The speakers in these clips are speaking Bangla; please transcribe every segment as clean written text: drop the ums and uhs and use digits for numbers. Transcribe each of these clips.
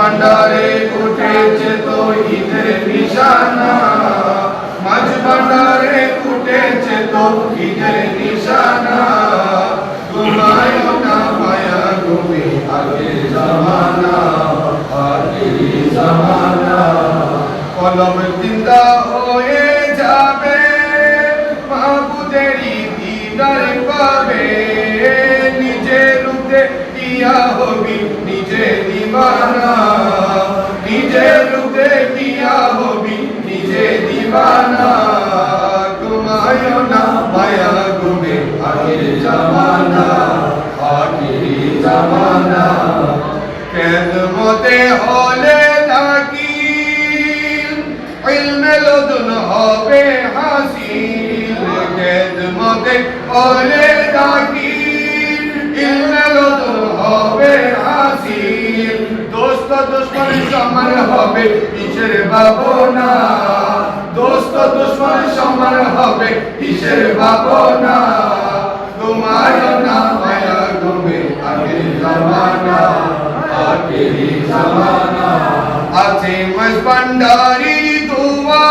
ভান্ডারে উঠেছে তৌহিদের নিশানা, মাঝ ভান্ডারে উঠেছে তৌহিদের নিশানা। ঘুমায় না মায়া ঘুমে আগের জামানা, আগের জামানা। কলম জিন্দা হয়ে যাবে, মাহবুদেরই দিদার পাবে। নিজে রূপে কিয়া হবি নিজে দিবানা, নিজে রূপে কিয়া হবি নিজে দিবানা। ঘুমায় না মায়া ঘুমে আগের জামানা, আগের জামানা। কিয়ামতে হলে দাখিল, ইলমে লদুন হবে হাসিল। কিয়ামতে হলে দাখিল, ইলমে লদুন হবে হাসিল। দোস্ত দুশমন সমান হবে কিসের ভাবনা, দোস্ত দুশমন সমান হবে কিসের ভাবনা। ঘুমায় না মায়া ঘুমে আগের জামানা, আগের জামানা। আছে মাঝ ভান্ডারি দুয়া,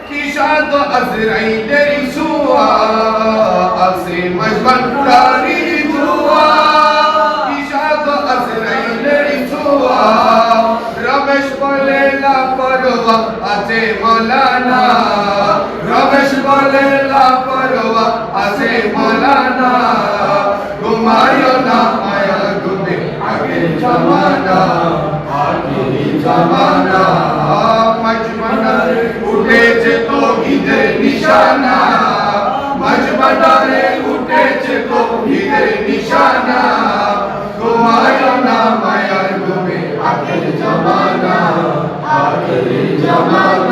কিসাত আজরাইলের সুয়া। আছে মাঝ ভান্ডারি দুয়া, কিসাত আজরাইলের সুয়া। রমেশ বলে লাপরওয়া আছে মৌলানা, রমেশ বলে লাপরওয়া আছে মৌলানা। ঘুমায় না মায়া ঘুমে আগের জামানা, আগের জামানা। মাঝ ভান্ডারে উঠেছে তৌহিদের নিশানা, মাঝ ভান্ডারে উঠেছে তৌহিদের নিশানা। ঘুমায় না মায়ার ঘুমে আগের জামানা, আগের জামানা।